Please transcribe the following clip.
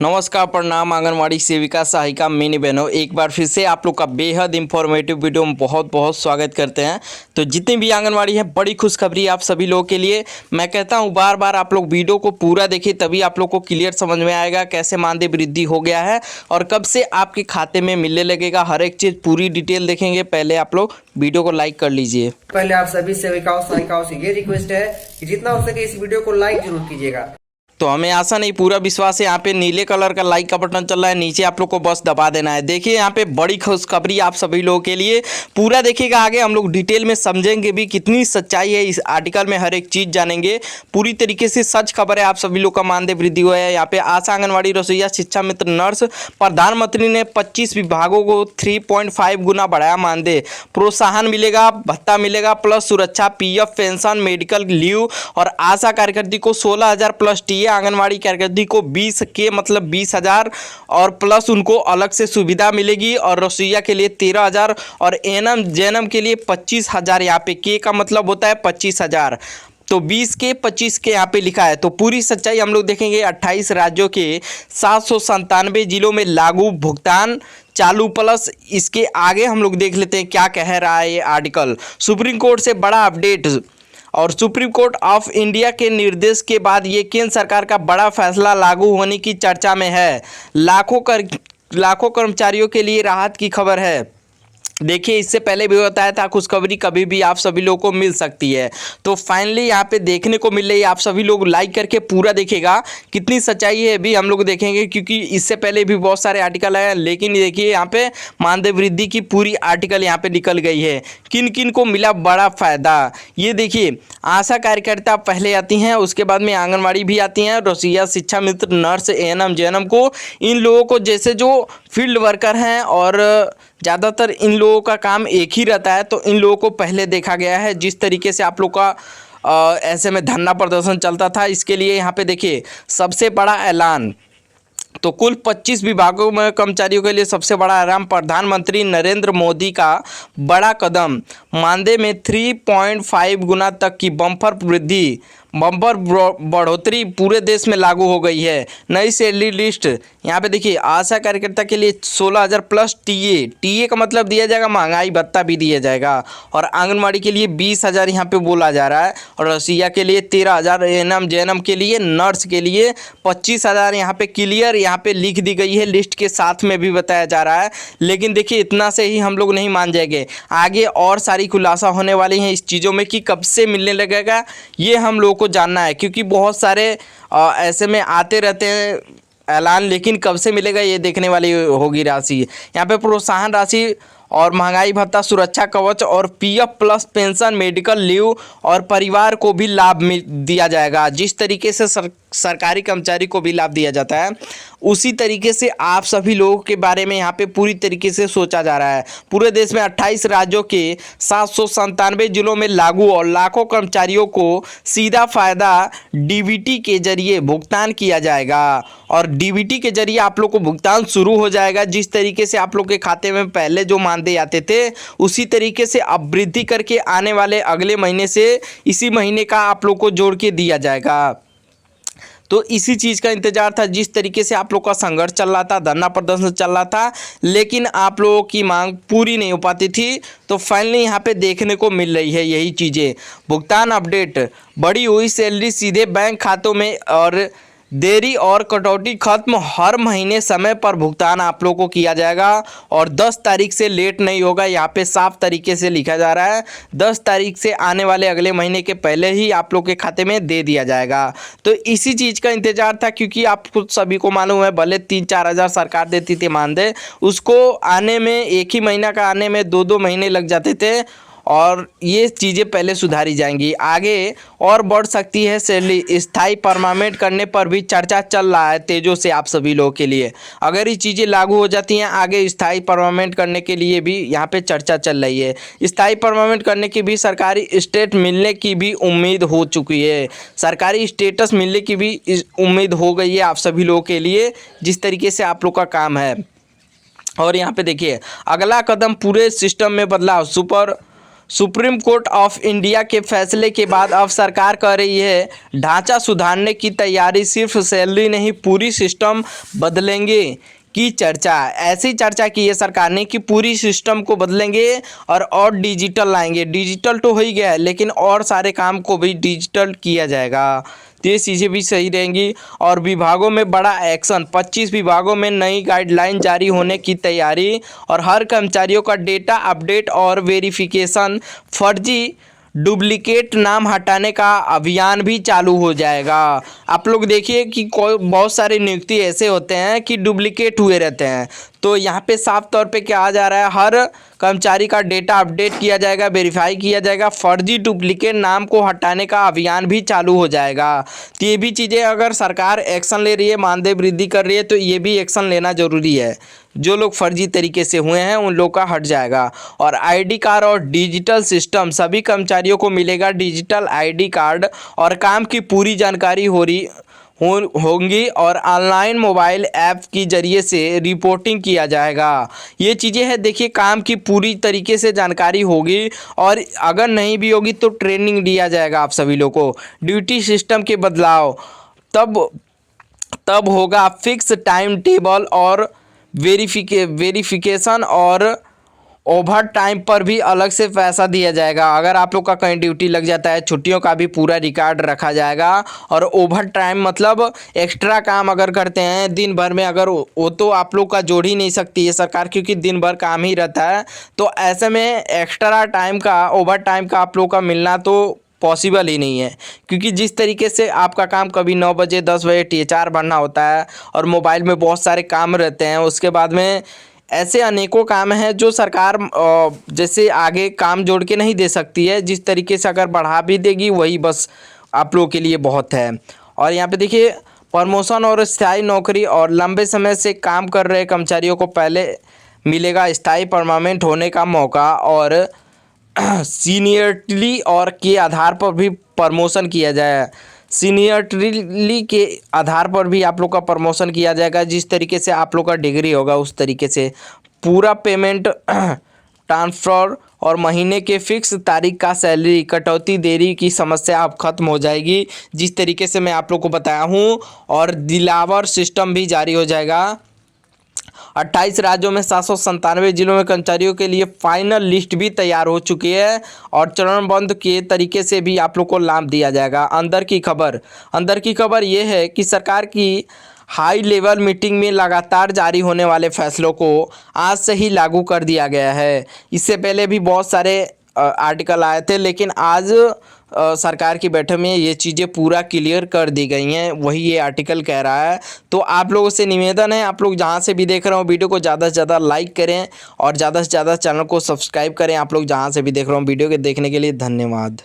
नमस्कार, प्रणाम आंगनवाड़ी सेविका सहायिका मिनी बहनों, एक बार फिर से आप लोग का बेहद इंफॉर्मेटिव वीडियो में बहुत बहुत स्वागत करते हैं। तो जितनी भी आंगनवाड़ी है, बड़ी खुशखबरी आप सभी लोगों के लिए। मैं कहता हूं बार बार आप लोग वीडियो को पूरा देखिए, तभी आप लोग को क्लियर समझ में आएगा कैसे मानदेय वृद्धि हो गया है और कब से आपके खाते में मिलने लगेगा। हर एक चीज़ पूरी डिटेल देखेंगे। पहले आप लोग वीडियो को लाइक कर लीजिए। पहले आप सभी सेविकाओं सहायिकाओं से ये रिक्वेस्ट है कि जितना हो सके इस वीडियो को लाइक जरूर कीजिएगा। तो हमें आशा नहीं, पूरा विश्वास है। यहाँ पे नीले कलर का लाइक का बटन चल रहा है, नीचे आप लोग को बस दबा देना है। देखिए यहाँ पे बड़ी खुशखबरी आप सभी लोगों के लिए। पूरा देखिएगा, आगे हम लोग डिटेल में समझेंगे भी कितनी सच्चाई है इस आर्टिकल में, हर एक चीज़ जानेंगे। पूरी तरीके से सच खबर है। आप सभी लोग का मानदेय वृद्धि हुआ है। यहाँ पे आशा, आंगनवाड़ी, रसोईया, शिक्षा मित्र, नर्स, प्रधानमंत्री ने 25 विभागों को 3.5 गुना बढ़ाया मानदेय। प्रोत्साहन मिलेगा, भत्ता मिलेगा, प्लस सुरक्षा, पीएफ, पेंशन, मेडिकल लीव और आशा कार्यकर्ती को 16,000 प्लस टीए, आंगनवाड़ी कार्यकर्ती को 20 के मतलब 20,000 और प्लस उनको अलग से सुविधा मिलेगी। और रसोईया के लिए 13,000 और एनएम जेएनएम के लिए 25,000। यहाँ पे के का मतलब होता है 25,000, तो 20 के 25 के यहाँ पे लिखा है। तो पूरी सच्चाई हम लोग देखेंगे। 28 राज्यों के 797 जिलों में लागू, भुगतान चालू। प्लस इसके आगे हम लोग देख लेते हैं क्या कह रहा है ये आर्टिकल। सुप्रीम कोर्ट से बड़ा अपडेट और सुप्रीम कोर्ट ऑफ इंडिया के निर्देश के बाद ये केंद्र सरकार का बड़ा फैसला लागू होने की चर्चा में है। लाखों कर्मचारियों के लिए राहत की खबर है। देखिए, इससे पहले भी बताया था खुशखबरी कभी भी आप सभी लोगों को मिल सकती है। तो फाइनली यहाँ पे देखने को मिल रही है। आप सभी लोग लाइक करके पूरा देखिएगा, कितनी सच्चाई है भी हम लोग देखेंगे, क्योंकि इससे पहले भी बहुत सारे आर्टिकल आए। लेकिन देखिए यहाँ पे मानदेय वृद्धि की पूरी आर्टिकल यहाँ पे निकल गई है। किन किन को मिला बड़ा फायदा, ये देखिए। आशा कार्यकर्ता पहले आती हैं, उसके बाद में आंगनवाड़ी भी आती हैं, रसोईया, शिक्षा मित्र, नर्स, एएनएम, जेएनएम को। इन लोगों को जैसे जो फील्ड वर्कर हैं और ज़्यादातर इन लोगों का काम एक ही रहता है, तो इन लोगों को पहले देखा गया है। जिस तरीके से आप लोग का ऐसे में धरना प्रदर्शन चलता था, इसके लिए यहाँ पे देखिए सबसे बड़ा ऐलान। तो कुल 25 विभागों में कर्मचारियों के लिए सबसे बड़ा आराम, प्रधानमंत्री नरेंद्र मोदी का बड़ा कदम। मानदेय में 3.5 गुना तक की बम्पर वृद्धि, बम्पर बढ़ोतरी पूरे देश में लागू हो गई है। नई सैलरी लिस्ट यहाँ पे देखिए। आशा कार्यकर्ता के लिए 16,000 प्लस टीए का मतलब दिया जाएगा, महंगाई भत्ता भी दिया जाएगा। और आंगनवाड़ी के लिए 20,000 यहाँ पे बोला जा रहा है। और रसोईया के लिए 13,000, एएनएम जेएनएम के लिए, नर्स के लिए 25,000 यहाँ पे क्लियर यहाँ पे लिख दी गई है, लिस्ट के साथ में भी बताया जा रहा है। लेकिन देखिए इतना से ही हम लोग नहीं मान जाएंगे, आगे और सारी खुलासा होने वाली हैं इस चीज़ों में कि कब से मिलने लगेगा, ये हम लोग को जानना है। क्योंकि बहुत सारे ऐसे में आते रहते हैं ऐलान, लेकिन कब से मिलेगा ये देखने वाली होगी राशि। यहाँ पे प्रोत्साहन राशि और महंगाई भत्ता, सुरक्षा कवच और PF plus pension, medical leave और परिवार को भी लाभ दिया जाएगा। जिस तरीके से सरकारी कर्मचारी को भी लाभ दिया जाता है, उसी तरीके से आप सभी लोगों के बारे में यहाँ पे पूरी तरीके से सोचा जा रहा है। पूरे देश में 28 राज्यों के 797 जिलों में लागू और लाखों कर्मचारियों को सीधा फायदा डीबीटी के जरिए भुगतान किया जाएगा। और डीबीटी के जरिए आप लोग को भुगतान शुरू हो जाएगा। जिस तरीके से आप लोग के खाते में पहले जो मानदेय आते थे, उसी तरीके से अब वृद्धि करके आने वाले अगले महीने से इसी महीने का आप लोग को जोड़ के दिया जाएगा। तो इसी चीज़ का इंतजार था। जिस तरीके से आप लोग का संघर्ष चल रहा था, धरना प्रदर्शन चल रहा था, लेकिन आप लोगों की मांग पूरी नहीं हो पाती थी, तो फाइनली यहाँ पे देखने को मिल रही है यही चीज़ें। भुगतान अपडेट, बढ़ी हुई सैलरी सीधे बैंक खातों में और देरी और कटौती खत्म। हर महीने समय पर भुगतान आप लोगों को किया जाएगा और 10 तारीख से लेट नहीं होगा। यहाँ पे साफ तरीके से लिखा जा रहा है 10 तारीख से आने वाले अगले महीने के पहले ही आप लोग के खाते में दे दिया जाएगा। तो इसी चीज़ का इंतजार था, क्योंकि आपको सभी को मालूम है भले 3-4 हज़ार सरकार देती थी मानदेय, उसको आने में एक ही महीना का आने में 2-2 महीने लग जाते थे। और ये चीज़ें पहले सुधारी जाएंगी, आगे और बढ़ सकती है सैलरी। स्थायी परमानेंट करने पर भी चर्चा चल रहा है तेज़ों से आप सभी लोगों के लिए। अगर ये चीज़ें लागू हो जाती हैं, आगे स्थायी परमानेंट करने के लिए भी यहाँ पे चर्चा चल रही है। स्थायी परमानेंट करने की भी सरकारी स्टेट मिलने की भी उम्मीद हो चुकी है। सरकारी स्टेटस मिलने की भी उम्मीद हो गई है आप सभी लोगों के लिए, जिस तरीके से आप लोग का काम है। और यहाँ पे देखिए अगला कदम पूरे सिस्टम में बदलाव, सुप्रीम कोर्ट ऑफ इंडिया के फैसले के बाद अब सरकार कर रही है ढांचा सुधारने की तैयारी, सिर्फ सैलरी नहीं पूरी सिस्टम बदलेंगे की चर्चा। ऐसी चर्चा की है सरकार ने कि पूरी सिस्टम को बदलेंगे और डिजिटल लाएंगे। डिजिटल तो हो ही गया है लेकिन और सारे काम को भी डिजिटल किया जाएगा, तो ये चीज़ें भी सही रहेंगी। और विभागों में बड़ा एक्शन, 25 विभागों में नई गाइडलाइन जारी होने की तैयारी और हर कर्मचारियों का डेटा अपडेट और वेरिफिकेशन, फर्जी डुप्लीकेट नाम हटाने का अभियान भी चालू हो जाएगा। आप लोग देखिए कि कोई बहुत सारे नियुक्ति ऐसे होते हैं कि डुप्लीकेट हुए रहते हैं, तो यहाँ पे साफ तौर पे क्या आ जा रहा है, हर कर्मचारी का डेटा अपडेट किया जाएगा, वेरीफाई किया जाएगा, फर्जी डुप्लीकेट नाम को हटाने का अभियान भी चालू हो जाएगा। तो ये भी चीज़ें अगर सरकार एक्शन ले रही है, मानदेय वृद्धि कर रही है, तो ये भी एक्शन लेना ज़रूरी है। जो लोग फर्जी तरीके से हुए हैं उन लोग का हट जाएगा। और आईडी कार्ड और डिजिटल सिस्टम, सभी कर्मचारियों को मिलेगा डिजिटल आईडी कार्ड और काम की पूरी जानकारी होंगी और ऑनलाइन मोबाइल ऐप के जरिए से रिपोर्टिंग किया जाएगा। ये चीज़ें हैं, देखिए काम की पूरी तरीके से जानकारी होगी और अगर नहीं भी होगी तो ट्रेनिंग दिया जाएगा आप सभी लोगों को। ड्यूटी सिस्टम के बदलाव तब होगा फिक्स टाइम टेबल और वेरिफिकेशन और ओवर टाइम पर भी अलग से पैसा दिया जाएगा। अगर आप लोग का कहीं ड्यूटी लग जाता है, छुट्टियों का भी पूरा रिकॉर्ड रखा जाएगा। और ओवर टाइम मतलब एक्स्ट्रा काम अगर करते हैं दिन भर में, अगर वो तो आप लोग का जोड़ ही नहीं सकती है सरकार, क्योंकि दिन भर काम ही रहता है। तो ऐसे में एक्स्ट्रा टाइम का, ओवर टाइम का आप लोग का मिलना तो पॉसिबल ही नहीं है, क्योंकि जिस तरीके से आपका काम कभी 9 बजे 10 बजे THR भरना होता है और मोबाइल में बहुत सारे काम रहते हैं, उसके बाद में ऐसे अनेकों काम हैं जो सरकार जैसे आगे काम जोड़ के नहीं दे सकती है। जिस तरीके से अगर बढ़ा भी देगी वही बस आप लोगों के लिए बहुत है। और यहाँ पे देखिए प्रमोशन और स्थायी नौकरी, और लंबे समय से काम कर रहे कर्मचारियों को पहले मिलेगा स्थायी परमानेंट होने का मौका और सीनियरिटी और के आधार पर भी प्रमोशन किया जाए। सीनियरिटी के आधार पर भी आप लोग का प्रमोशन किया जाएगा। जिस तरीके से आप लोग का डिग्री होगा उस तरीके से पूरा पेमेंट ट्रांसफ़र और महीने के फिक्स तारीख का सैलरी कटौती देरी की समस्या अब खत्म हो जाएगी, जिस तरीके से मैं आप लोग को बताया हूँ। और दिलावर सिस्टम भी जारी हो जाएगा। 28 राज्यों में 797 जिलों में कर्मचारियों के लिए फाइनल लिस्ट भी तैयार हो चुकी है और चरणबद्ध के तरीके से भी आप लोग को लाभ दिया जाएगा। अंदर की खबर ये है कि सरकार की हाई लेवल मीटिंग में लगातार जारी होने वाले फैसलों को आज से ही लागू कर दिया गया है। इससे पहले भी बहुत सारे आर्टिकल आए थे, लेकिन आज सरकार की बैठक में ये चीज़ें पूरा क्लियर कर दी गई हैं, वही ये आर्टिकल कह रहा है। तो आप लोगों से निवेदन है, आप लोग जहाँ से भी देख रहे हो वीडियो को ज़्यादा से ज़्यादा लाइक करें और ज़्यादा से ज़्यादा चैनल को सब्सक्राइब करें। आप लोग जहाँ से भी देख रहे हो वीडियो के देखने के लिए धन्यवाद।